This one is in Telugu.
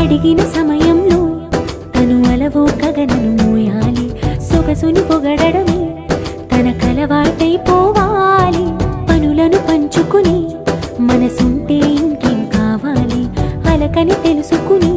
అడిగిన సమయంలో తను అలవో గగనను మోయాలి. సొగసుని పొగడమే తనకలవాటైపోవాలి. పనులను పంచుకుని మనసుంటే ఇంకేం కావాలి, అలకని తెలుసుకుని